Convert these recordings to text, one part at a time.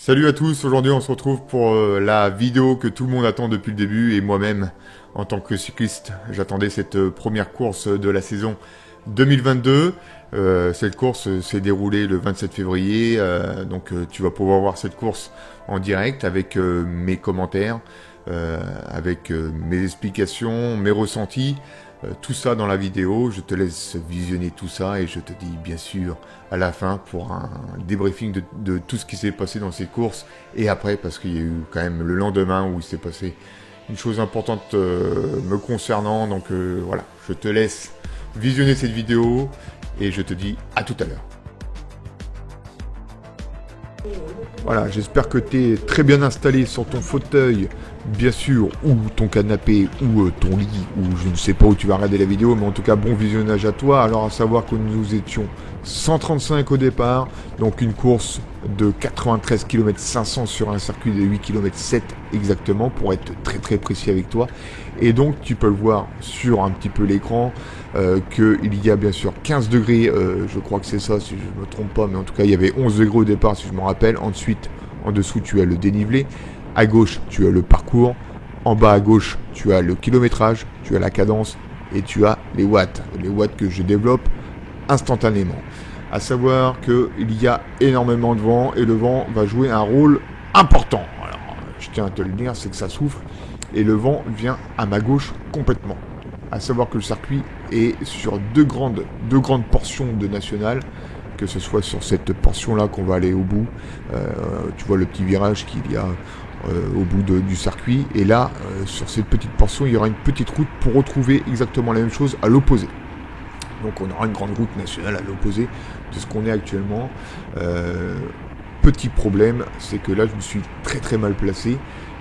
Salut à tous, aujourd'hui on se retrouve pour la vidéo que tout le monde attend depuis le début et moi-même en tant que cycliste j'attendais cette première course de la saison 2022. Cette course s'est déroulée le 27 février, donc tu vas pouvoir voir cette course en direct avec mes commentaires, avec mes explications, mes ressentis. Tout ça dans la vidéo, je te laisse visionner tout ça et je te dis bien sûr à la fin pour un débriefing de tout ce qui s'est passé dans cette course et après parce qu'il y a eu quand même le lendemain où il s'est passé une chose importante me concernant, donc voilà, je te laisse visionner cette vidéo et je te dis à tout à l'heure. Voilà, j'espère que tu es très bien installé sur ton fauteuil, bien sûr, ou ton canapé, ou ton lit, ou je ne sais pas où tu vas regarder la vidéo, mais en tout cas, bon visionnage à toi. Alors, à savoir que nous étions 135 au départ, donc une course de 93 km 500 sur un circuit de 8 km 7 exactement, pour être très très précis avec toi. Et donc, tu peux le voir sur un petit peu l'écran, qu'il y a bien sûr 15 degrés, je crois que c'est ça, si je ne me trompe pas, mais en tout cas, il y avait 11 degrés au départ, si je me rappelle. Ensuite, en dessous, tu as le dénivelé. À gauche, tu as le parcours. En bas à gauche, tu as le kilométrage, tu as la cadence et tu as les watts. Les watts que je développe instantanément. À savoir qu'il y a énormément de vent et le vent va jouer un rôle important. Alors, je tiens à te le dire, c'est que ça souffle et le vent vient à ma gauche complètement. À savoir que le circuit est sur deux grandes portions de nationale, que ce soit sur cette portion-là qu'on va aller au bout. Tu vois le petit virage qu'il y a au bout du circuit. Et là, sur cette petite portion, il y aura une petite route pour retrouver exactement la même chose à l'opposé. Donc on aura une grande route nationale à l'opposé de ce qu'on est actuellement. Petit problème, c'est que là, je me suis très très mal placé.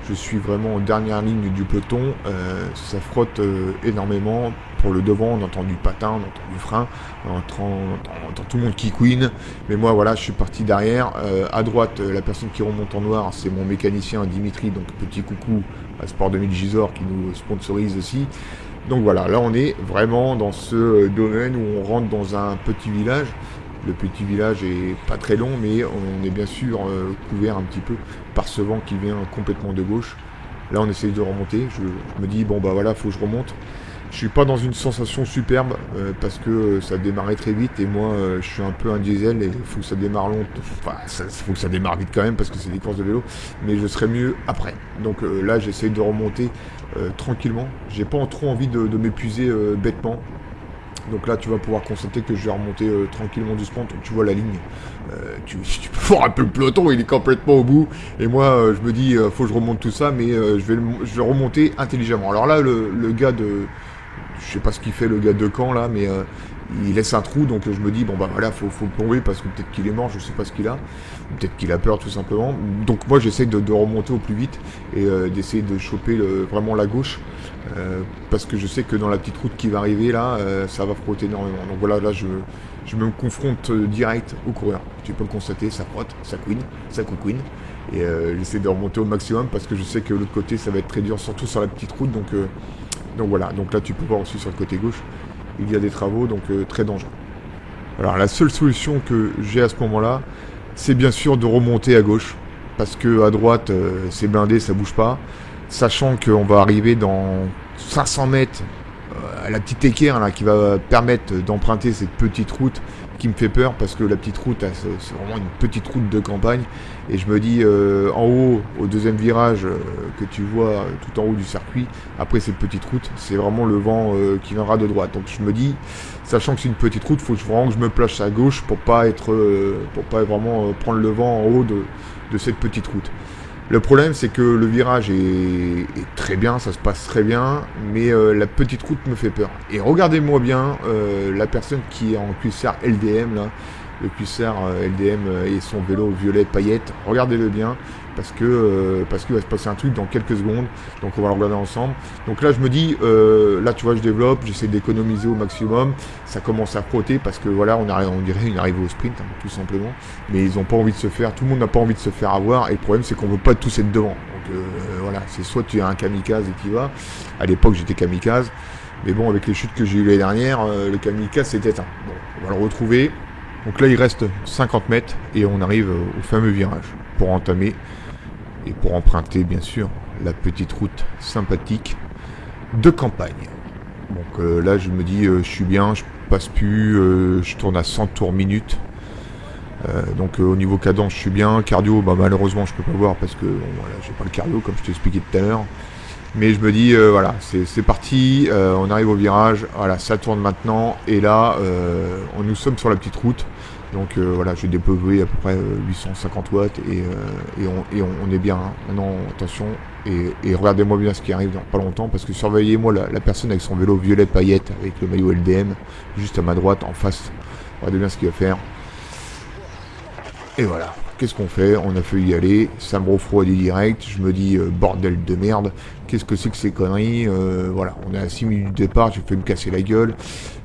Je suis vraiment en dernière ligne du peloton, ça frotte énormément. Pour le devant, on entend du patin, on entend du frein, on entend tout le monde qui couine. Mais moi, voilà, je suis parti derrière. À droite, la personne qui remonte en noir, c'est mon mécanicien Dimitri, donc petit coucou à Sport 2000 Gisors qui nous sponsorise aussi. Donc voilà, là on est vraiment dans ce domaine où on rentre dans un petit village. Le petit village est pas très long, mais on est bien sûr couvert un petit peu par ce vent qui vient complètement de gauche. Là, on essaye de remonter. Je me dis, bon bah voilà, faut que je remonte. Je suis pas dans une sensation superbe parce que ça démarrait très vite et moi, je suis un peu un diesel et il faut que ça démarre longtemps. Enfin, faut que ça démarre vite quand même parce que c'est des courses de vélo, mais je serai mieux après. Donc là, j'essaye de remonter tranquillement. J'ai pas trop envie de m'épuiser bêtement. Donc là, tu vas pouvoir constater que je vais remonter tranquillement doucement. Donc, tu vois la ligne. Tu peux voir un peu le peloton, il est complètement au bout. Et moi, je me dis, faut que je remonte tout ça, mais je vais remonter intelligemment. Alors là, le gars de... Je sais pas ce qu'il fait, le gars de Caen, là, mais il laisse un trou. Donc je me dis, bon bah voilà, faut plomber parce que peut-être qu'il est mort, je sais pas ce qu'il a. Peut-être qu'il a peur, tout simplement. Donc moi, j'essaie de remonter au plus vite et d'essayer de choper vraiment la gauche. Parce que je sais que dans la petite route qui va arriver là, ça va frotter énormément. Donc voilà, là je me confronte direct au coureur. Tu peux le constater, ça frotte, ça couine, ça coucouine. Et j'essaie de remonter au maximum parce que je sais que l'autre côté ça va être très dur, surtout sur la petite route. Donc voilà, donc là tu peux voir aussi sur le côté gauche, il y a des travaux, donc très dangereux. Alors la seule solution que j'ai à ce moment-là, c'est bien sûr de remonter à gauche. Parce que à droite, c'est blindé, ça bouge pas. Sachant qu'on va arriver dans 500 mètres à la petite équerre là, qui va permettre d'emprunter cette petite route qui me fait peur parce que la petite route, c'est vraiment une petite route de campagne. Et je me dis, en haut, au deuxième virage que tu vois tout en haut du circuit, après cette petite route, c'est vraiment le vent qui viendra de droite. Donc je me dis, sachant que c'est une petite route, il faut vraiment que je me place à gauche pour pas vraiment prendre le vent en haut de cette petite route. Le problème, c'est que le virage est très bien, ça se passe très bien, mais la petite route me fait peur. Et regardez-moi bien la personne qui est en cuissard LDM, là, le cuissard LDM et son vélo violet paillette, regardez-le bien, parce qu'il va se passer un truc dans quelques secondes, donc on va le regarder ensemble. Donc là, je me dis, là, tu vois, je développe, j'essaie d'économiser au maximum, ça commence à frotter, parce que voilà, on dirait une arrivée au sprint, hein, tout simplement, mais ils n'ont pas envie de se faire, tout le monde n'a pas envie de se faire avoir, et le problème, c'est qu'on ne veut pas tous être devant. Donc voilà, c'est soit tu es un kamikaze et tu y vas, à l'époque, j'étais kamikaze, mais bon, avec les chutes que j'ai eues l'année dernière, le kamikaze s'est éteint. Bon, on va le retrouver. Donc là, il reste 50 mètres et on arrive au fameux virage. pour entamer et pour emprunter bien sûr la petite route sympathique de campagne. Donc là je me dis je suis bien, je passe plus, je tourne à 100 tours minute. Donc au niveau cadence je suis bien, cardio bah, malheureusement je peux pas voir parce que bon, voilà, j'ai pas le cardio comme je t'ai expliqué tout à l'heure. Mais je me dis voilà, c'est parti, on arrive au virage, voilà, ça tourne maintenant et là nous sommes sur la petite route. Donc voilà, j'ai déployé à peu près 850 watts et on est bien. Hein. Maintenant, attention, et regardez-moi bien ce qui arrive dans pas longtemps, parce que surveillez-moi la personne avec son vélo violet paillette, avec le maillot LDM, juste à ma droite, en face. Regardez bien ce qu'il va faire. Et voilà, qu'est-ce qu'on fait? On a failli y aller, ça me refroidit direct, je me dis bordel de merde, qu'est-ce que c'est que ces conneries? Voilà, on est à 6 minutes du départ, j'ai fait me casser la gueule.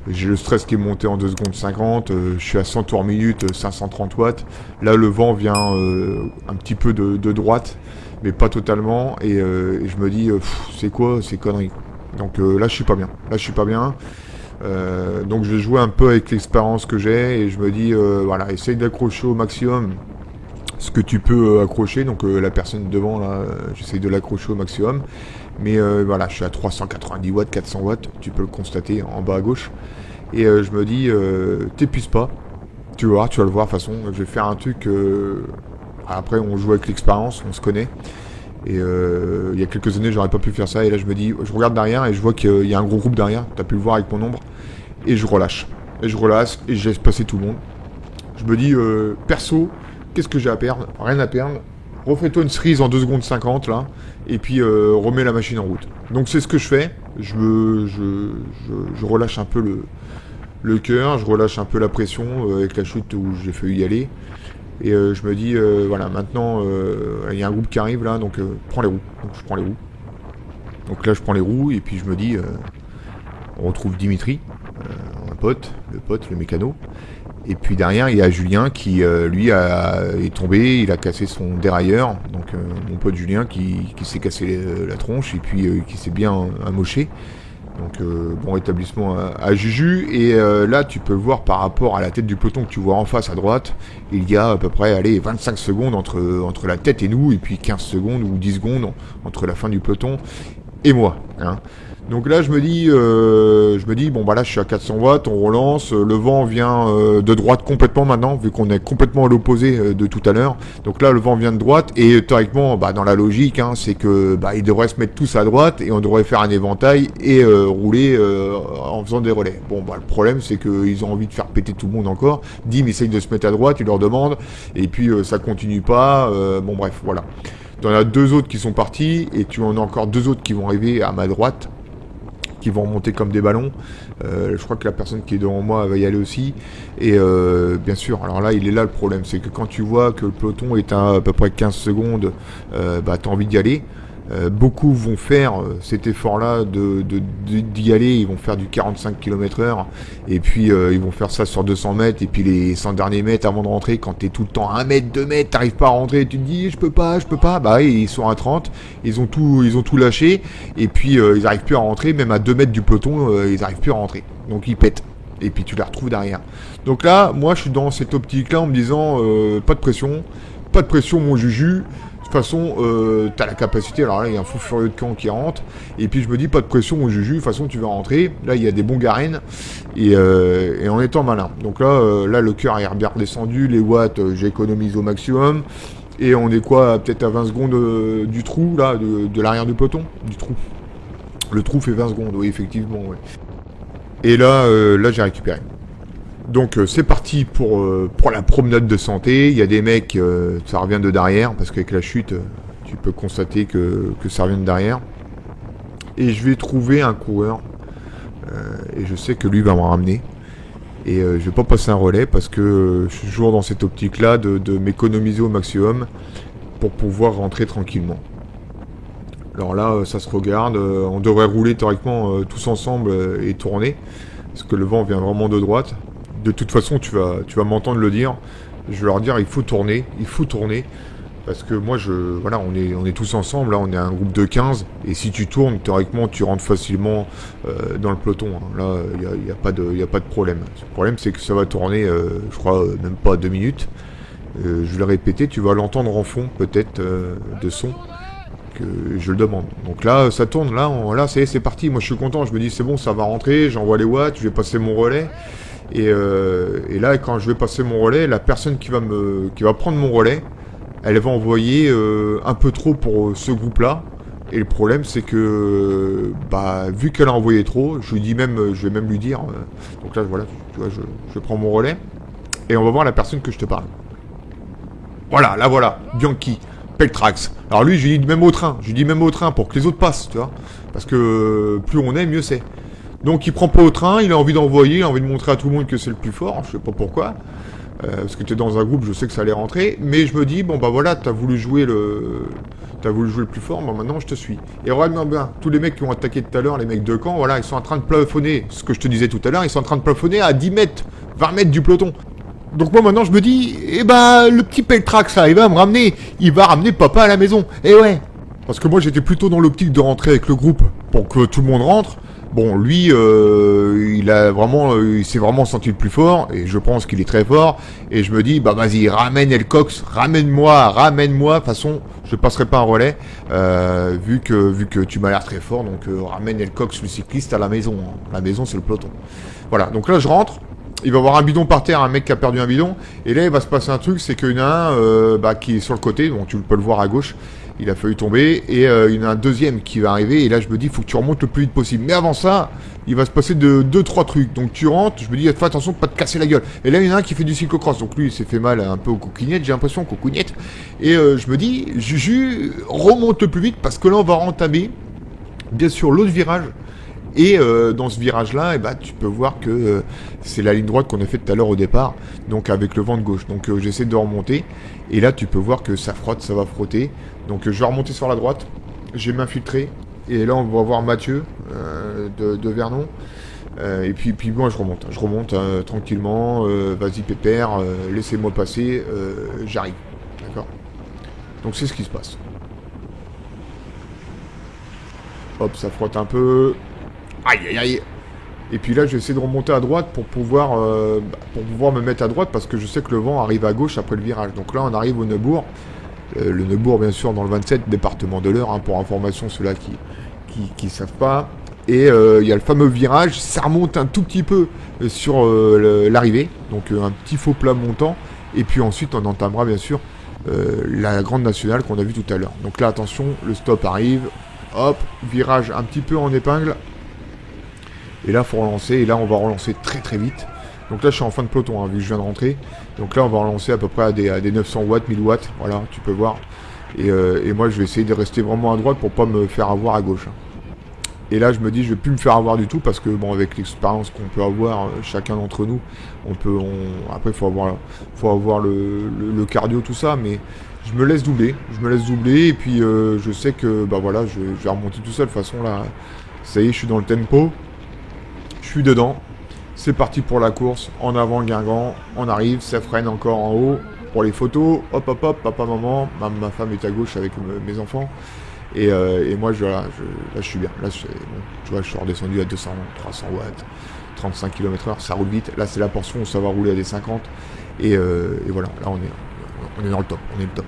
J'ai le stress qui est monté en 2 secondes 50, je suis à 100 tours minute, 530 watts. Là, le vent vient un petit peu de droite, mais pas totalement. Et je me dis, c'est quoi ces conneries? Donc là, je suis pas bien. Là, je suis pas bien. Donc, je vais jouer un peu avec l'expérience que j'ai. Et je me dis, voilà, essaye d'accrocher au maximum ce que tu peux accrocher. Donc, la personne devant, là, j'essaye de l'accrocher au maximum. Mais voilà, je suis à 390 watts, 400 watts, tu peux le constater en bas à gauche. Et je me dis, t'épuise pas, tu vas le voir de toute façon. Je vais faire un truc, après on joue avec l'expérience, on se connaît. Et il y a quelques années, j'aurais pas pu faire ça. Et là, je me dis, je regarde derrière et je vois qu'il y a un gros groupe derrière, t'as pu le voir avec mon ombre. Et je relâche, et je laisse passer tout le monde. Je me dis, perso, qu'est-ce que j'ai à perdre? Rien à perdre. Refais-toi une cerise en 2 secondes 50 là, et puis remets la machine en route. Donc c'est ce que je fais, je relâche un peu le cœur, je relâche un peu la pression avec la chute où j'ai failli y aller. Et je me dis, voilà, maintenant il y a un groupe qui arrive là, donc prends les roues. Donc je prends les roues. Donc là je prends les roues, et puis je me dis, on retrouve Dimitri, un pote, le mécano. Et puis derrière, il y a Julien qui, lui, est tombé, il a cassé son dérailleur. Donc mon pote Julien qui s'est cassé la tronche et puis qui s'est bien amoché. Donc bon rétablissement à Juju. Et là, tu peux le voir par rapport à la tête du peloton que tu vois en face à droite. Il y a à peu près 25 secondes entre la tête et nous, et puis 15 secondes ou 10 secondes entre la fin du peloton et moi. Hein. Donc là, je me dis, bon bah là, je suis à 400 watts, on relance, le vent vient de droite complètement maintenant, vu qu'on est complètement à l'opposé de tout à l'heure. Donc là, le vent vient de droite, et théoriquement, bah, dans la logique, hein, c'est que bah, ils devraient se mettre tous à droite, et on devrait faire un éventail et rouler en faisant des relais. Bon, bah le problème, c'est qu'ils ont envie de faire péter tout le monde encore. Dim essaye de se mettre à droite, il leur demande, et puis ça continue pas. Bon bref, voilà. Tu en as 2 autres qui sont partis, et tu en as encore 2 autres qui vont arriver à ma droite, qui vont remonter comme des ballons. Je crois que la personne qui est devant moi va y aller aussi. Et bien sûr, alors là, il est là le problème, c'est que quand tu vois que le peloton est à peu près 15 secondes, bah, tu as envie d'y aller. Beaucoup vont faire cet effort-là d'y aller, ils vont faire du 45 km/h, et puis ils vont faire ça sur 200 mètres, et puis les 100 derniers mètres avant de rentrer, quand t'es tout le temps à 1 mètre, 2 mètres, t'arrives pas à rentrer, tu te dis je peux pas, bah oui, ils sont à 30, ils ont tout lâché, et puis ils arrivent plus à rentrer, même à 2 mètres du peloton, ils arrivent plus à rentrer, donc ils pètent. Et puis tu les retrouves derrière. Donc là, moi je suis dans cette optique-là en me disant pas de pression mon Juju. De toute façon, t'as la capacité, alors là il y a un fou furieux de camp qui rentre, et puis je me dis pas de pression mon Juju, de toute façon tu vas rentrer, là il y a des bons garennes, et en étant malin. Donc là, le cœur est bien redescendu, les watts j'économise au maximum, et on est quoi, peut-être à 20 secondes du trou, là, de l'arrière du peloton, du trou. Le trou fait 20 secondes, oui effectivement, ouais. Et là j'ai récupéré. Donc c'est parti pour la promenade de santé. Il y a des mecs, ça revient de derrière, parce qu'avec la chute, tu peux constater que ça revient de derrière. Et je vais trouver un coureur, et je sais que lui va me ramener. Et je vais pas passer un relais, parce que je suis toujours dans cette optique-là de m'économiser au maximum pour pouvoir rentrer tranquillement. Alors là, ça se regarde, on devrait rouler théoriquement tous ensemble et tourner, parce que le vent vient vraiment de droite. De toute façon, tu vas m'entendre le dire. Je vais leur dire, il faut tourner. Parce que moi, voilà, on est tous ensemble. Là, on est un groupe de 15. Et si tu tournes, théoriquement, tu rentres facilement dans le peloton. Hein. Là, il n'y a pas de problème. Le problème, c'est que ça va tourner, je crois, même pas 2 minutes. Je vais le répéter, tu vas l'entendre en fond peut-être de son que je le demande. Donc là ça tourne, là c'est parti, moi je suis content, je me dis c'est bon, ça va rentrer, j'envoie les watts, je vais passer mon relais. Et là quand je vais passer mon relais, la personne qui va prendre mon relais, elle va envoyer un peu trop pour ce groupe-là. Et le problème, c'est que, vu qu'elle a envoyé trop, je vais même lui dire. Donc là, voilà, tu vois, je prends mon relais et on va voir la personne que je te parle. Voilà, Bianchi, Peltrax. Alors lui, je lui dis même au train, pour que les autres passent, tu vois. Parce que plus on est, mieux c'est. Donc il prend pas au train, il a envie d'envoyer, il a envie de montrer à tout le monde que c'est le plus fort, je sais pas pourquoi. Parce que tu es dans un groupe, je sais que ça allait rentrer, mais je me dis, bon voilà, t'as voulu jouer le plus fort, maintenant je te suis. Et regarde bien, tous les mecs qui ont attaqué tout à l'heure, les mecs de camp, voilà, ils sont en train de plafonner, ce que je te disais tout à l'heure, ils sont en train de plafonner à 10 mètres, 20 mètres du peloton. Donc moi maintenant je me dis, le petit Peltrax là, il va ramener papa à la maison. Et ouais, parce que moi j'étais plutôt dans l'optique de rentrer avec le groupe, pour que tout le monde rentre. Bon, lui, il s'est vraiment senti le plus fort, et je pense qu'il est très fort, et je me dis, vas-y, ramène Elcox, ramène-moi, de toute façon, je passerai pas un relais, vu que tu m'as l'air très fort, donc ramène Elcox, le cycliste, à la maison, hein. La maison, c'est le peloton. Voilà, donc là, je rentre, il va y avoir un bidon par terre, un mec qui a perdu un bidon, et là, il va se passer un truc, c'est qu'il y en a un qui est sur le côté, donc tu peux le voir à gauche, il a failli tomber, et il y en a un deuxième qui va arriver, et là je me dis, il faut que tu remontes le plus vite possible. Mais avant ça, il va se passer de 2-3 trucs. Donc tu rentres, je me dis, fais attention de pas te casser la gueule. Et là il y en a un qui fait du cyclocross, donc lui il s'est fait mal un peu aux couquignettes, j'ai l'impression, coucougnette. Et je me dis, Juju, remonte le plus vite, parce que là on va entamer, bien sûr, l'autre virage. Et dans ce virage-là, tu peux voir que c'est la ligne droite qu'on a fait tout à l'heure au départ, donc avec le vent de gauche. Donc j'essaie de remonter, et là tu peux voir que ça frotte, ça va frotter. Donc je vais remonter sur la droite, je vais m'infiltrer, et là on va voir Mathieu de Vernon. Et puis moi je remonte tranquillement, vas-y pépère, laissez-moi passer, j'arrive. D'accord ? Donc c'est ce qui se passe. Hop, ça frotte un peu. Aïe. Et puis là, je vais essayer de remonter à droite pour pouvoir me mettre à droite, parce que je sais que le vent arrive à gauche après le virage. Donc là, on arrive au Neubourg. Le Neubourg, bien sûr, dans le 27, département de l'Eure, hein, pour information, ceux-là qui savent pas. Et il y a le fameux virage, ça remonte un tout petit peu sur l'arrivée. Donc un petit faux plat montant. Et puis ensuite, on entamera, bien sûr, la grande nationale qu'on a vue tout à l'heure. Donc là, attention, le stop arrive. Hop, virage un petit peu en épingle. Et là, il faut relancer. Et là, on va relancer très très vite. Donc là, je suis en fin de peloton, hein, vu que je viens de rentrer. Donc là, on va relancer à peu près à des 900 watts, 1000 watts. Voilà, tu peux voir. Et moi, je vais essayer de rester vraiment à droite pour pas me faire avoir à gauche. Et là, je me dis, je vais plus me faire avoir du tout, parce que, bon, avec l'expérience qu'on peut avoir, chacun d'entre nous, après, il faut avoir le cardio, tout ça, mais je me laisse doubler. Et puis, je sais que, voilà, je vais remonter tout seul. De toute façon, là, ça y est, je suis dans le tempo. Je suis dedans. C'est parti pour la course. En avant, Guingamp. On arrive. Ça freine encore en haut. Pour les photos. Hop. Papa, maman. Ma femme est à gauche avec mes enfants. Et moi, là, je suis bien. Là, bon, tu vois, je suis redescendu à 200, 300 watts. 35 km/h. Ça roule vite. Là, c'est la portion où ça va rouler à des 50. Et voilà. Là, on est dans le top. On est le top.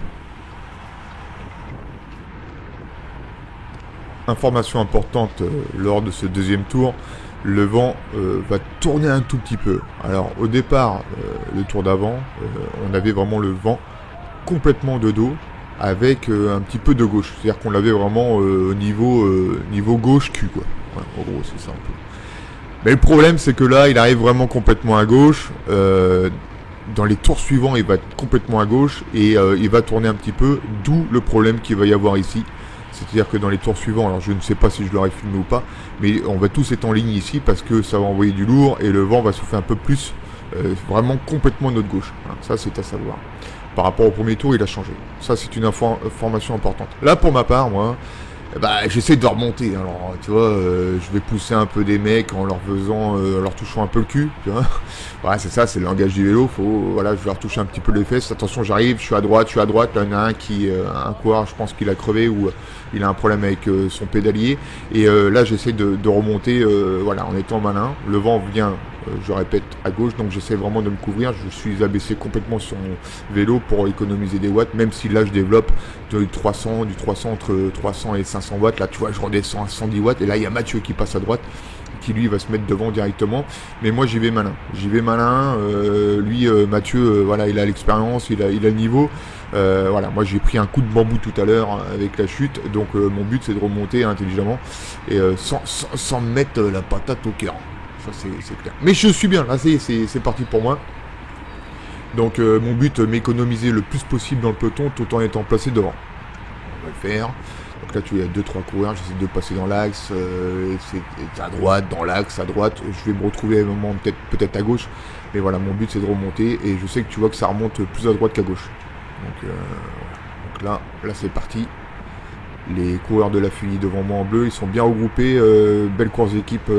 Information importante lors de ce deuxième tour. Le vent va tourner un tout petit peu. Alors au départ, le tour d'avant, on avait vraiment le vent complètement de dos, avec un petit peu de gauche. C'est-à-dire qu'on l'avait vraiment au niveau gauche cul, quoi. Ouais, en gros, c'est ça un peu. Mais le problème, c'est que là, il arrive vraiment complètement à gauche. Dans les tours suivants, il va être complètement à gauche et il va tourner un petit peu, d'où le problème qu'il va y avoir ici. C'est-à-dire que dans les tours suivants, alors je ne sais pas si je l'aurais filmé ou pas, mais on va tous être en ligne ici parce que ça va envoyer du lourd et le vent va souffler un peu plus, vraiment complètement de notre gauche. Hein, ça, c'est à savoir. Par rapport au premier tour, il a changé. Ça, c'est une information importante. Là, pour ma part, moi, Bah, j'essaie de remonter. Alors, tu vois, je vais pousser un peu des mecs en leur faisant, en leur touchant un peu le cul, tu vois. Ouais, c'est ça, c'est le langage du vélo. Voilà, je vais leur toucher un petit peu les fesses. Attention, j'arrive, je suis à droite. Là, il y en a un qui, un coureur, je pense qu'il a crevé ou il a un problème avec son pédalier. Et là, j'essaie de remonter, voilà, en étant malin. Le vent vient, je répète, à gauche, donc j'essaie vraiment de me couvrir. Je suis abaissé complètement sur mon vélo pour économiser des watts, même si là, je développe du 300 entre 300 et 500 watts. Là, tu vois, je redescends à 110 watts. Et là, il y a Mathieu qui passe à droite, qui lui va se mettre devant directement. Mais moi, j'y vais malin. Lui, Mathieu, voilà, il a l'expérience, il a le niveau. Voilà, moi j'ai pris un coup de bambou tout à l'heure avec la chute, donc mon but c'est de remonter intelligemment et sans me mettre la patate au cœur. Ça c'est clair. Mais je suis bien, là c'est parti pour moi. Donc mon but, m'économiser le plus possible dans le peloton tout en étant placé devant. On va le faire. Donc là tu as 2-3 coureurs, j'essaie de passer dans l'axe, c'est à droite, dans l'axe, à droite. Je vais me retrouver à un moment peut-être à gauche. Mais voilà, mon but c'est de remonter et je sais que tu vois que ça remonte plus à droite qu'à gauche. Donc là c'est parti. Les coureurs de la Feuilly devant moi en bleu, ils sont bien regroupés. Belle course d'équipe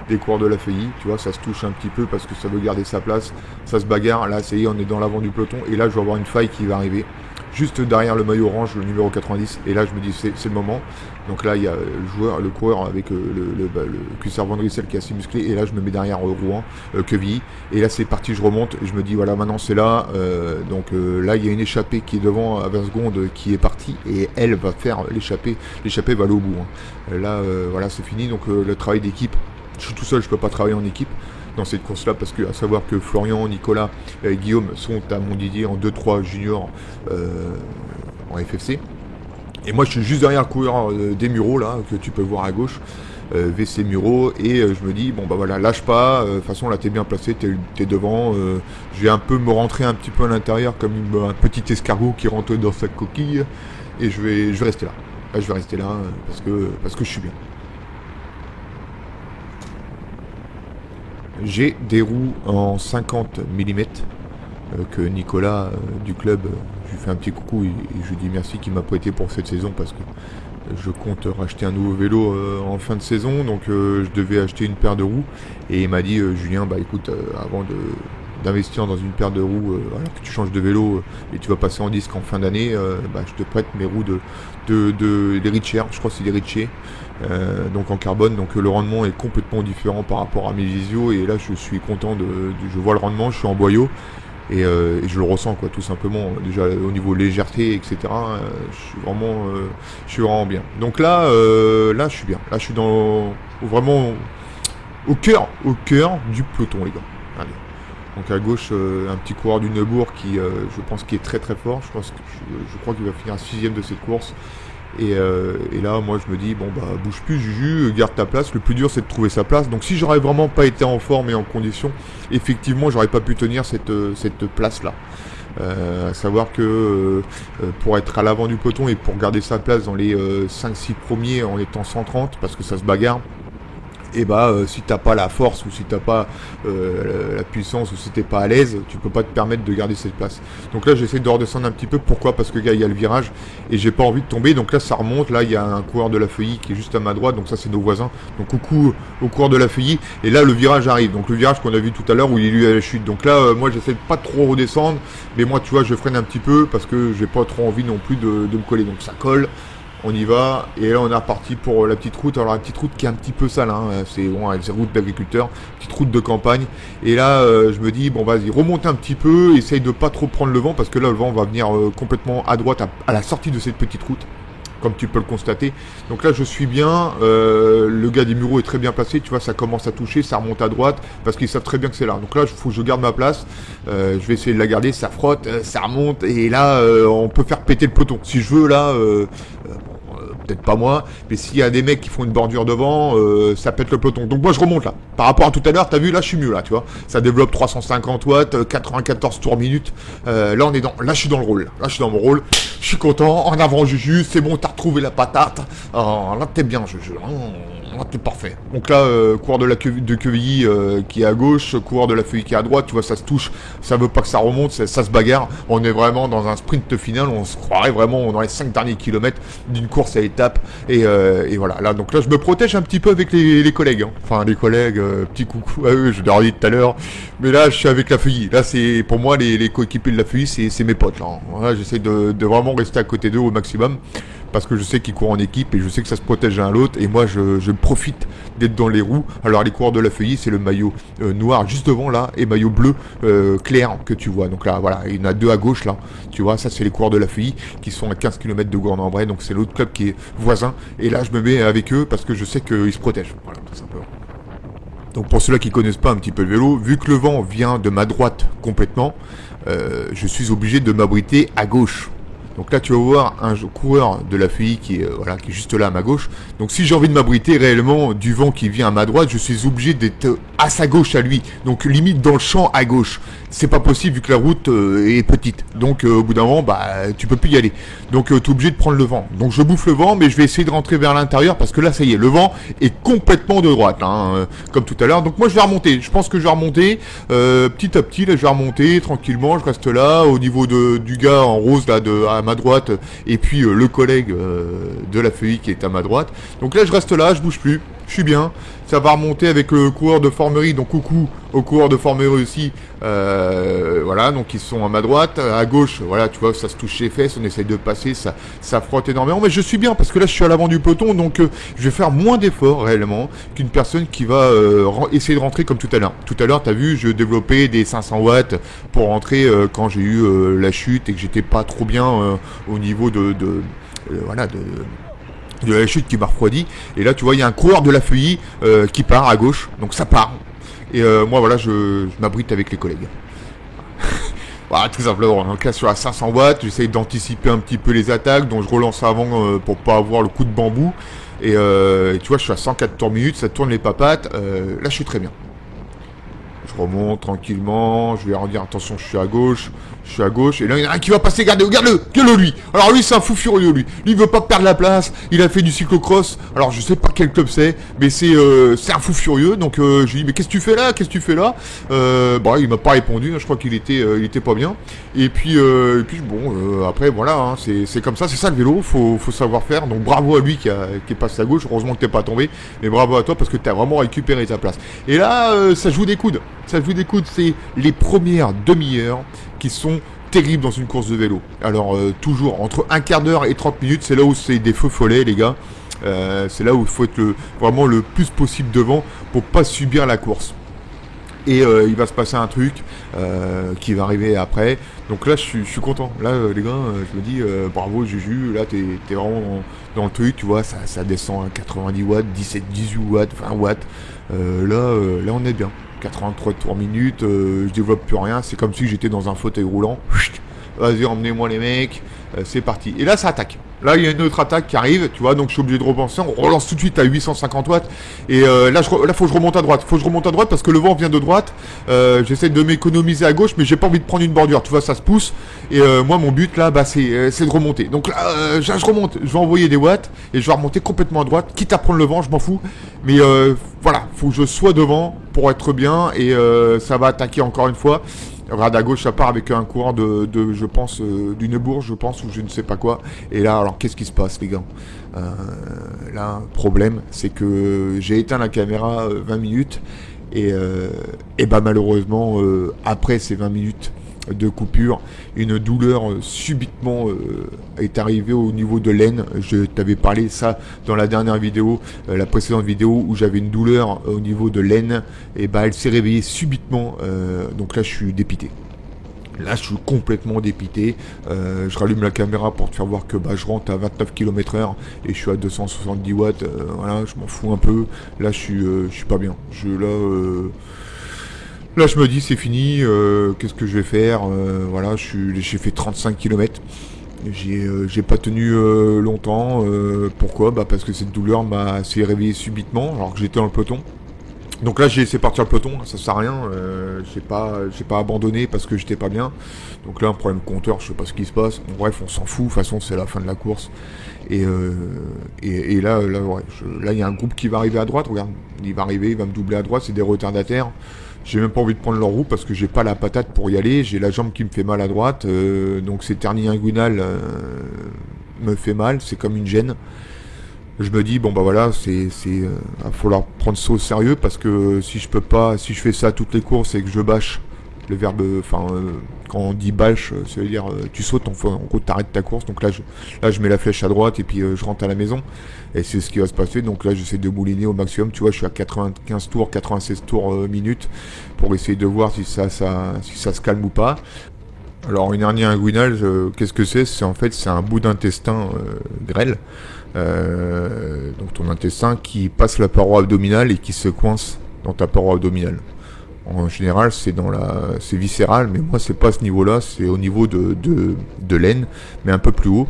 des coureurs de la Feuilly. Tu vois, ça se touche un petit peu parce que ça veut garder sa place. Ça se bagarre. Là, ça y est, on est dans l'avant du peloton. Et là, je vais avoir une faille qui va arriver. Juste derrière le maillot orange, le numéro 90. Et là, je me dis, c'est le moment. Donc là, il y a le coureur avec le cuissard Van Drissel qui est assez musclé. Et là, je me mets derrière Rouen, Quevilly. Et là, c'est parti, je remonte. Et je me dis, voilà, maintenant, c'est là. Donc là, il y a une échappée qui est devant à 20 secondes qui est partie. Et elle va faire l'échappée. L'échappée va aller au bout. Là, voilà, c'est fini. Donc le travail d'équipe. Je suis tout seul, je peux pas travailler en équipe dans cette course-là parce que à savoir que Florian, Nicolas et Guillaume sont à Montdidier en 2-3 juniors en FFC. Et moi, je suis juste derrière le coureur des Mureaux là que tu peux voir à gauche, VC Mureaux, et je me dis bon bah voilà, lâche pas. De toute façon là, t'es bien placé, t'es devant. Je vais un peu me rentrer un petit peu à l'intérieur comme un petit escargot qui rentre dans sa coquille, et je vais rester là. Là, je vais rester là parce que je suis bien. J'ai des roues en 50 mm que Nicolas du club, je lui fais un petit coucou et je lui dis merci qu'il m'a prêté pour cette saison parce que je compte racheter un nouveau vélo en fin de saison, donc je devais acheter une paire de roues et il m'a dit Julien, bah écoute, avant d'investir dans une paire de roues alors que tu changes de vélo et tu vas passer en disque en fin d'année, bah, je te prête mes roues des Richer, je crois que c'est des Richer, donc en carbone, donc le rendement est complètement différent par rapport à mes Visio et là je suis content je vois le rendement, je suis en boyau et je le ressens quoi, tout simplement, déjà au niveau légèreté, etc. Je suis vraiment bien. Donc là je suis bien, là je suis vraiment au cœur du peloton les gars. Allez. Donc à gauche, un petit coureur du Neubourg qui, je pense, qui est très très fort. Je crois qu'il va finir 6ème de cette course. Et là, moi, je me dis, bon, bah, bouge plus, Juju, garde ta place. Le plus dur, c'est de trouver sa place. Donc si j'aurais vraiment pas été en forme et en condition, effectivement, j'aurais pas pu tenir cette place-là. À savoir que pour être à l'avant du peloton et pour garder sa place dans les 5-6 premiers en étant 130, parce que ça se bagarre, et bah si t'as pas la force ou si t'as pas la puissance ou si t'es pas à l'aise, tu peux pas te permettre de garder cette place. Donc là j'essaie de redescendre un petit peu. Pourquoi ? Parce que il y a le virage et j'ai pas envie de tomber. Donc là ça remonte. Là il y a un coureur de la Feuilly qui est juste à ma droite. Donc ça c'est nos voisins. Donc coucou au coureur de la Feuilly. Et là le virage arrive. Donc le virage qu'on a vu tout à l'heure où il est lui à la chute. Donc là moi j'essaie de pas trop redescendre. Mais moi tu vois je freine un petit peu parce que j'ai pas trop envie non plus de me coller. Donc ça colle. On y va, et là on est reparti pour la petite route. Alors la petite route qui est un petit peu sale, hein. C'est bon, c'est route d'agriculteur, petite route de campagne. Et là je me dis, bon vas-y, remonte un petit peu, essaye de pas trop prendre le vent, parce que là le vent va venir complètement à droite à la sortie de cette petite route, comme tu peux le constater. Donc là je suis bien, le gars des Mureaux est très bien placé, tu vois, ça commence à toucher, ça remonte à droite, parce qu'ils savent très bien que c'est là. Donc là il faut que je garde ma place, je vais essayer de la garder, ça frotte, ça remonte, et là on peut faire péter le peloton. Si je veux là... peut-être pas moi, mais s'il y a des mecs qui font une bordure devant, ça pète le peloton. Donc moi je remonte là. Par rapport à tout à l'heure, t'as vu, là je suis mieux là, tu vois. Ça développe 350 watts, 94 tours minute. Là je suis dans le rôle. Là je suis dans mon rôle. Je suis content. En avant Juju, c'est bon, t'as retrouvé la patate. Là t'es bien Juju. t'es parfait. Donc là, coureur de Quevilly qui est à gauche, coureur de la Feuille qui est à droite, tu vois, ça se touche, ça veut pas que ça remonte, ça se bagarre. On est vraiment dans un sprint final, on se croirait vraiment dans les 5 derniers kilomètres d'une course à étapes. Et voilà, là, donc là, je me protège un petit peu avec les collègues. Hein. Enfin, les collègues, petit coucou à eux, je leur ai dit tout à l'heure. Mais là, je suis avec la Feuille. Là, c'est pour moi, les coéquipiers de la Feuille, c'est mes potes. Là. Voilà, j'essaie de vraiment rester à côté d'eux au maximum. Parce que je sais qu'ils courent en équipe et je sais que ça se protège l'un à l'autre. Et moi, je profite d'être dans les roues. Alors, les coureurs de la Feuilly, c'est le maillot noir juste devant là et maillot bleu clair que tu vois. Donc là, voilà, il y en a 2 à gauche là. Tu vois, ça, c'est les coureurs de la Feuilly qui sont à 15 km de Gournay-en-Bray. Donc, c'est l'autre club qui est voisin. Et là, je me mets avec eux parce que je sais qu'ils se protègent. Voilà, tout simplement. Donc, pour ceux-là qui connaissent pas un petit peu le vélo, vu que le vent vient de ma droite complètement, je suis obligé de m'abriter à gauche. Donc là, tu vas voir un coureur de la Feuilly qui est juste là à ma gauche. Donc si j'ai envie de m'abriter réellement du vent qui vient à ma droite, je suis obligé d'être à sa gauche à lui. Donc limite dans le champ à gauche. C'est pas possible vu que la route est petite. Donc au bout d'un moment, tu peux plus y aller. Donc tu es obligé de prendre le vent. Donc je bouffe le vent, mais je vais essayer de rentrer vers l'intérieur parce que là, ça y est, le vent est complètement de droite, hein, comme tout à l'heure. Donc moi, je vais remonter. Je pense que je vais remonter petit à petit. Là, je vais remonter tranquillement. Je reste là au niveau du gars en rose là à ma droite et puis le collègue de la Feuilly qui est à ma droite. Donc là, je reste là, je bouge plus. Je suis bien, ça va remonter avec le coureur de Formerie, donc coucou au coureur de Formerie aussi, voilà, donc ils sont à ma droite, à gauche, voilà, tu vois, ça se touche les fesses, on essaye de passer, ça frotte énormément, mais je suis bien, parce que là je suis à l'avant du peloton, donc je vais faire moins d'efforts réellement, qu'une personne qui va essayer de rentrer comme tout à l'heure. Tout à l'heure, t'as vu, je développais des 500 watts pour rentrer quand j'ai eu la chute et que j'étais pas trop bien au niveau de la chute qui m'a refroidi. Et là, tu vois, il y a un coureur de la Feuilly qui part à gauche. Donc ça part. Et moi, voilà, je m'abrite avec les collègues. Voilà, tout simplement. Donc là, sur la 500 watts, j'essaye d'anticiper un petit peu les attaques. Donc je relance avant pour pas avoir le coup de bambou. Et tu vois, je suis à 104 tours minutes. Ça tourne les papates. Là, je suis très bien. Je remonte tranquillement, je vais leur dire attention, je suis à gauche, et là il y en a un qui va passer, regarde-le lui. Alors lui c'est un fou furieux lui il veut pas perdre la place, il a fait du cyclocross, alors je sais pas quel club c'est, mais c'est un fou furieux, donc je lui dis mais qu'est-ce que tu fais là, bon il m'a pas répondu, je crois qu'il était pas bien, et puis bon après voilà, hein, c'est comme ça, c'est ça le vélo, faut savoir faire, donc bravo à lui qui est passé à gauche, heureusement que t'es pas tombé, mais bravo à toi parce que t'as vraiment récupéré ta place. Et là ça joue des coudes. C'est les premières demi-heures qui sont terribles dans une course de vélo. Alors toujours entre un quart d'heure et 30 minutes, c'est là où c'est des feux follets les gars. C'est là où il faut être vraiment le plus possible devant pour pas subir la course. Et il va se passer un truc qui va arriver après. Donc là, je suis content. Là, les gars, je me dis bravo Juju. Là, t'es vraiment dans le truc. Tu vois, ça descend à 90 watts, 17, 18 watts, 20 watts. Là, on est bien. 83 tours minutes. Je développe plus rien. C'est comme si j'étais dans un fauteuil roulant. Vas-y, emmenez-moi les mecs. C'est parti. Et là, ça attaque. Là, il y a une autre attaque qui arrive, tu vois, donc je suis obligé de repenser. On relance tout de suite à 850 watts. Et là, faut que je remonte à droite. Parce que le vent vient de droite. J'essaie de m'économiser à gauche, mais j'ai pas envie de prendre une bordure. Tu vois, ça se pousse. Et moi, mon but là, c'est de remonter. Donc là, je remonte. Je vais envoyer des watts et je vais remonter complètement à droite. Quitte à prendre le vent, je m'en fous. Mais voilà, faut que je sois devant pour être bien. Et ça va attaquer encore une fois. Regarde à gauche, ça part avec un coureur je pense, d'une bourge, je pense, ou je ne sais pas quoi. Et là, alors, qu'est-ce qui se passe, les gars? Là, problème, c'est que j'ai éteint la caméra 20 minutes. Et malheureusement, après ces 20 minutes de coupure, une douleur subitement est arrivée au niveau de l'aine. Je t'avais parlé ça dans la dernière vidéo, la précédente vidéo où j'avais une douleur au niveau de l'aine, et elle s'est réveillée subitement, donc là je suis dépité. Là, je suis complètement dépité. Je rallume la caméra pour te faire voir que je rentre à 29 km/h et je suis à 270 watts. Voilà, je m'en fous un peu. Là, je suis pas bien. Là, je me dis, c'est fini. Qu'est-ce que je vais faire? Voilà, j'ai fait 35 km. J'ai pas tenu longtemps. Pourquoi? Parce que cette douleur s'est réveillée subitement, alors que j'étais dans le peloton. Donc là j'ai laissé partir le peloton, ça sert à rien, j'ai pas abandonné parce que j'étais pas bien. Donc là un problème compteur, je sais pas ce qui se passe. Bon, bref, on s'en fout, de toute façon c'est la fin de la course. Et là ouais, là il y a un groupe qui va arriver à droite, regarde, il va arriver, il va me doubler à droite, c'est des retardataires. J'ai même pas envie de prendre leur roue parce que j'ai pas la patate pour y aller, j'ai la jambe qui me fait mal à droite, donc cette hernie inguinale me fait mal, c'est comme une gêne. Je me dis bon bah voilà, va falloir prendre ça au sérieux parce que si je fais ça à toutes les courses et que je bâche, le verbe, quand on dit bâche, ça veut dire tu sautes, en gros t'arrêtes ta course. Donc là je mets la flèche à droite et puis je rentre à la maison et c'est ce qui va se passer. Donc là j'essaie de mouliner au maximum, tu vois, je suis à 95 tours, 96 tours minutes pour essayer de voir si ça se calme ou pas. Alors une hernie inguinale, qu'est-ce que c'est? C'est en fait c'est un bout d'intestin grêle. Donc ton intestin qui passe la paroi abdominale et qui se coince dans ta paroi abdominale. En général, c'est viscéral, mais moi c'est pas à ce niveau-là, c'est au niveau de l'aine, mais un peu plus haut.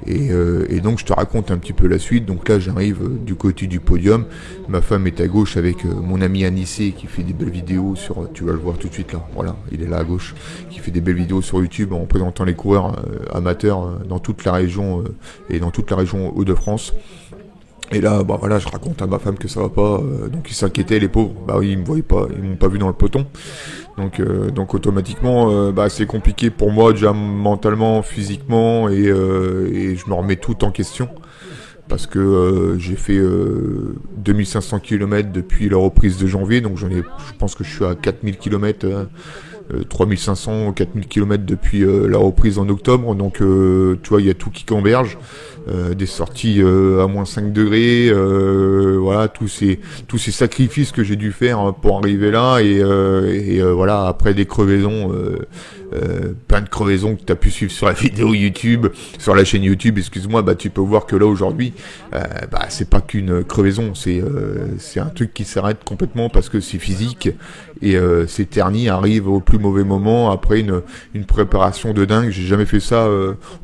Et donc je te raconte un petit peu la suite. Donc là j'arrive du côté du podium, ma femme est à gauche avec mon ami Anissé qui fait des belles vidéos tu vas le voir tout de suite là, voilà, il est là à gauche, qui fait des belles vidéos sur YouTube en présentant les coureurs amateurs dans toute la région et dans toute la région Hauts-de-France. Et là, bah voilà, je raconte à ma femme que ça va pas, donc ils s'inquiétaient les pauvres. Bah oui, ils me voyaient pas, ils m'ont pas vu dans le peloton. Donc automatiquement, c'est compliqué pour moi déjà mentalement, physiquement, et je me remets tout en question parce que j'ai fait 2500 km depuis la reprise de janvier, donc je pense que je suis à 4000 km. 3500 ou 4000 km depuis la reprise en octobre, donc tu vois il y a tout qui converge, des sorties à moins 5 degrés, voilà, tous ces sacrifices que j'ai dû faire pour arriver là, et voilà, après des crevaisons, plein de crevaisons que tu as pu suivre sur la vidéo YouTube, sur la chaîne YouTube, excuse-moi, bah tu peux voir que là aujourd'hui, c'est pas qu'une crevaison, c'est un truc qui s'arrête complètement parce que c'est physique, et ces hernies arrivent au plus mauvais moment après une préparation de dingue. J'ai jamais fait ça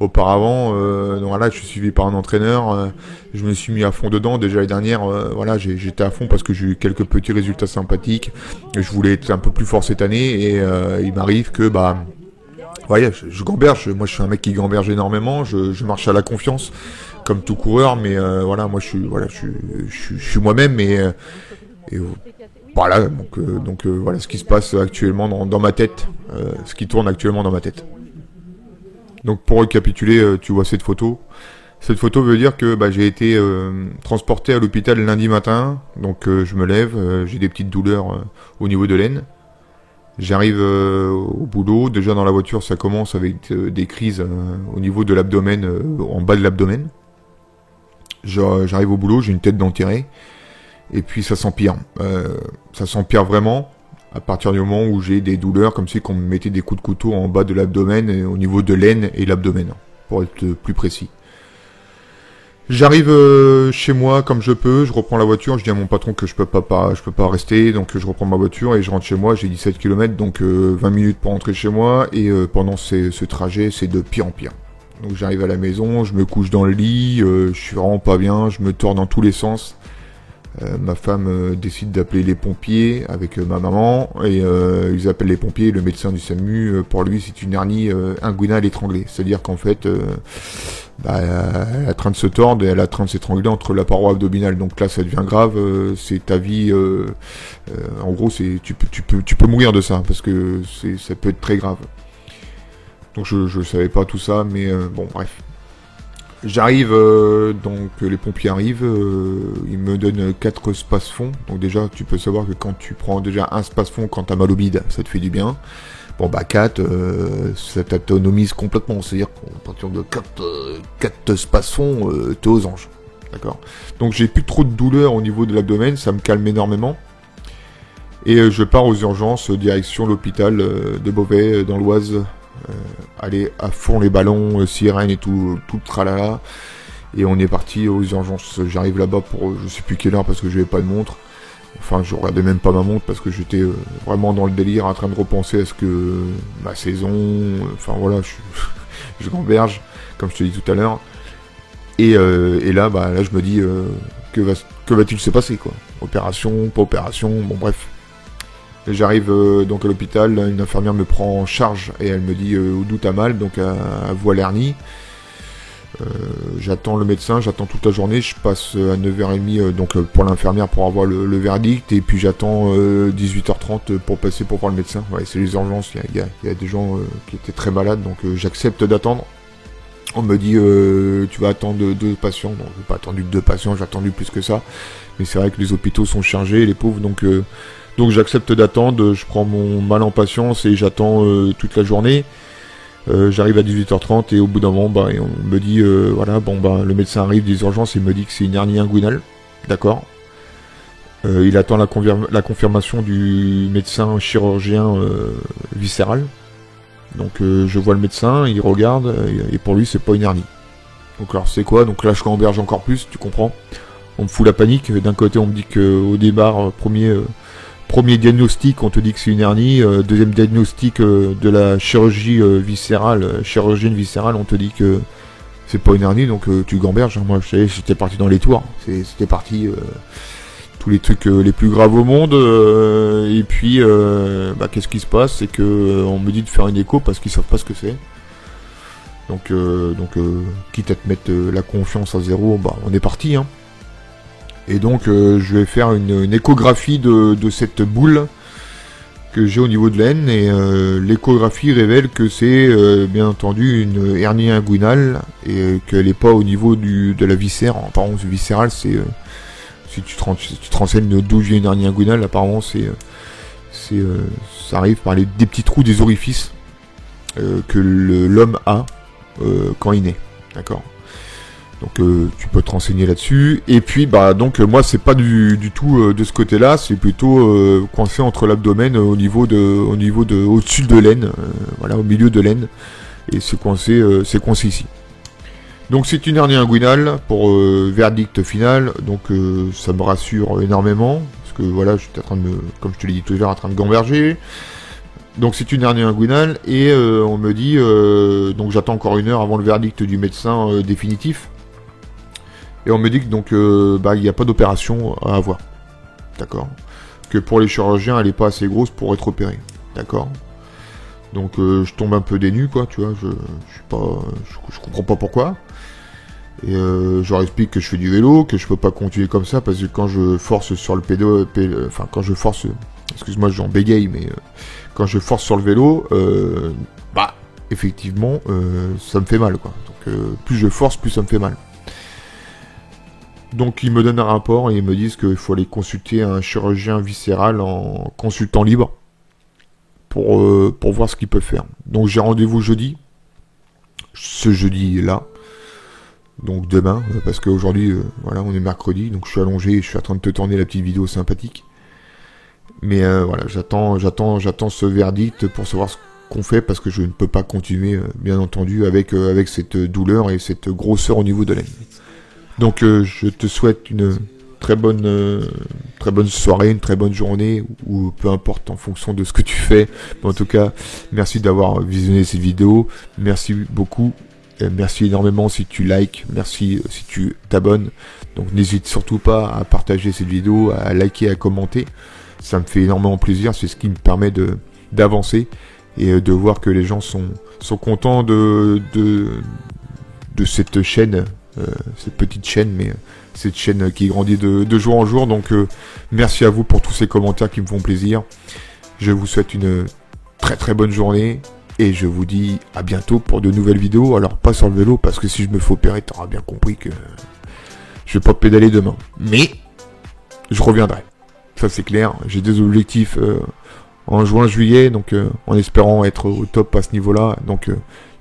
auparavant, donc voilà, je suis suivi par un entraîneur, je me suis mis à fond dedans. Déjà l'année dernière, voilà, j'étais à fond parce que j'ai eu quelques petits résultats sympathiques, et je voulais être un peu plus fort cette année, et il m'arrive que voyez, je gamberge, moi je suis un mec qui gamberge énormément, je marche à la confiance comme tout coureur, mais voilà, moi je suis moi-même, et voilà, donc voilà ce qui se passe actuellement dans ma tête, ce qui tourne actuellement dans ma tête. Donc pour récapituler, tu vois cette photo. Cette photo veut dire que j'ai été transporté à l'hôpital lundi matin, donc je me lève, j'ai des petites douleurs au niveau de l'aine. J'arrive au boulot, déjà dans la voiture ça commence avec des crises au niveau de l'abdomen, en bas de l'abdomen. J'arrive au boulot, j'ai une tête d'enterré. Et puis ça s'empire. Ça s'empire vraiment à partir du moment où j'ai des douleurs comme si qu'on me mettait des coups de couteau en bas de l'abdomen, et au niveau de l'aine et l'abdomen, pour être plus précis. J'arrive chez moi comme je peux, je reprends la voiture, je dis à mon patron que je peux pas rester, donc je reprends ma voiture et je rentre chez moi. J'ai 17 km, donc 20 minutes pour rentrer chez moi, et pendant ce trajet, c'est de pire en pire. Donc j'arrive à la maison, je me couche dans le lit, je suis vraiment pas bien, je me tords dans tous les sens. Ma femme décide d'appeler les pompiers avec ma maman, et ils appellent les pompiers. Le médecin du SAMU, pour lui c'est une hernie inguinale étranglée, c'est-à-dire qu'en fait elle est en train de se tordre et elle est en train de s'étrangler entre la paroi abdominale. Donc là ça devient grave, c'est ta vie, en gros tu peux mourir de ça, parce que ça peut être très grave. Donc je savais pas tout ça, mais bon bref. J'arrive, donc les pompiers arrivent, ils me donnent 4 space-fonds. Donc déjà, tu peux savoir que quand tu prends déjà un space-fond quand t'as mal au bide, ça te fait du bien. Bon 4, ça t'autonomise complètement. C'est-à-dire qu'à partir de 4 space-fonds, t'es aux anges. D'accord. Donc j'ai plus trop de douleur au niveau de l'abdomen, ça me calme énormément. Et je pars aux urgences, direction l'hôpital de Beauvais, dans l'Oise. Aller à fond les ballons, sirène et tout le tralala, et on est parti aux urgences. J'arrive là-bas pour je sais plus quelle heure parce que j'avais pas de montre, enfin je regardais même pas ma montre parce que j'étais vraiment dans le délire, en train de repenser à ce que ma saison, enfin voilà, je gamberge comme je te dis tout à l'heure, et là je me dis que va-t-il se passer quoi. opération, pas opération, bon bref. J'arrive donc à l'hôpital, une infirmière me prend en charge et elle me dit d'où t'as mal, donc à Voie-l'Hernie. J'attends le médecin, j'attends toute la journée, je passe à 9h30 donc pour l'infirmière pour avoir le verdict, et puis j'attends 18h30 pour passer pour voir le médecin. Ouais, c'est les urgences, il y a des gens qui étaient très malades, donc j'accepte d'attendre. On me dit tu vas attendre 2 patients, donc j'ai pas attendu 2 patients, j'ai attendu plus que ça, mais c'est vrai que les hôpitaux sont chargés, les pauvres, donc j'accepte d'attendre, je prends mon mal en patience et j'attends toute la journée. J'arrive à 18h30 et au bout d'un moment, on me dit, le médecin arrive des urgences, il me dit que c'est une hernie inguinale, d'accord. Il attend la confirmation du médecin chirurgien viscéral. Donc je vois le médecin, il regarde, et pour lui c'est pas une hernie. Donc alors c'est quoi? Donc là je gamberge encore plus, tu comprends. On me fout la panique, d'un côté on me dit qu'au départ, premier diagnostic, on te dit que c'est une hernie. Deuxième diagnostic de la chirurgie chirurgienne viscérale, on te dit que c'est pas une hernie, donc tu gamberges. Moi, je savais, j'étais parti dans les tours. C'était parti tous les trucs les plus graves au monde. Et puis, qu'est-ce qui se passe? C'est que on me dit de faire une écho parce qu'ils savent pas ce que c'est. Donc, quitte à te mettre la confiance à zéro, on est parti, hein. Et donc je vais faire une échographie de cette boule que j'ai au niveau de l'aine, et l'échographie révèle que c'est bien entendu une hernie inguinale et qu'elle n'est pas au niveau de la viscère. Apparemment viscérale, c'est si tu te renseignes d'où vient une hernie inguinale, apparemment ça arrive par des petits trous des orifices que l'homme a quand il naît, d'accord. Donc tu peux te renseigner là-dessus. Et puis moi c'est pas du tout de ce côté-là, c'est plutôt coincé entre l'abdomen au niveau de au-dessus de l'aine, au milieu de l'aine, et c'est coincé ici. Donc c'est une hernie inguinale pour verdict final. Donc ça me rassure énormément parce que j'étais en train de comme je te l'ai dit tout à l'heure, en train de gamberger. Donc c'est une hernie inguinale et on me dit donc j'attends encore 1 heure avant le verdict du médecin définitif. Et on me dit que donc il n'y a pas d'opération à avoir, d'accord. Que pour les chirurgiens, elle n'est pas assez grosse pour être opérée, d'accord. Donc je tombe un peu dénu, quoi, tu vois. Je comprends pas pourquoi. Et je leur explique que je fais du vélo, que je peux pas continuer comme ça parce que quand je force sur le excuse-moi, j'en bégaye, mais quand je force sur le vélo, effectivement, ça me fait mal, quoi. Donc plus je force, plus ça me fait mal. Donc ils me donnent un rapport et ils me disent qu'il faut aller consulter un chirurgien viscéral en consultant libre pour voir ce qu'il peut faire. Donc j'ai rendez-vous jeudi, ce jeudi-là, donc demain, parce qu'aujourd'hui, on est mercredi, donc je suis allongé et je suis en train de te tourner la petite vidéo sympathique. Mais j'attends ce verdict pour savoir ce qu'on fait, parce que je ne peux pas continuer, bien entendu, avec cette douleur et cette grosseur au niveau de l'aine. Donc je te souhaite une très bonne soirée, une très bonne journée, ou peu importe en fonction de ce que tu fais. Mais en tout cas, merci d'avoir visionné cette vidéo. Merci beaucoup. Merci énormément si tu likes, merci si tu t'abonnes. Donc n'hésite surtout pas à partager cette vidéo, à liker, à commenter. Ça me fait énormément plaisir, c'est ce qui me permet d'avancer et de voir que les gens sont contents de cette chaîne. Cette petite chaîne, mais cette chaîne qui grandit de jour en jour. Donc merci à vous pour tous ces commentaires qui me font plaisir. Je vous souhaite une très très bonne journée et je vous dis à bientôt pour de nouvelles vidéos. Alors pas sur le vélo, parce que si je me fais opérer, t'auras bien compris que je vais pas pédaler demain, mais je reviendrai, ça c'est clair. J'ai des objectifs en juin, juillet, donc en espérant être au top à ce niveau là. Donc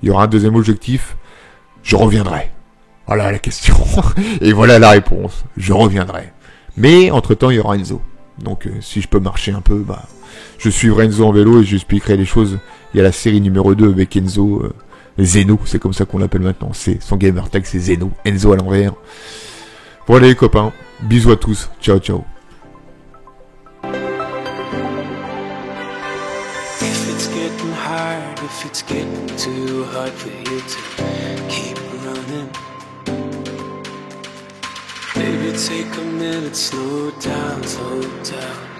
il y aura un deuxième objectif, je reviendrai. Voilà la question. Et voilà la réponse. Je reviendrai. Mais entre-temps, il y aura Enzo. Donc si je peux marcher un peu, je suivrai Enzo en vélo et je lui expliquerai les choses. Il y a la série numéro 2 avec Enzo. Zeno, c'est comme ça qu'on l'appelle maintenant. C'est son gamer tag, c'est Zeno. Enzo à l'envers. Voilà les copains. Bisous à tous. Ciao, ciao. If it's getting too hard for you to keep running, baby, take a minute, slow down, slow down.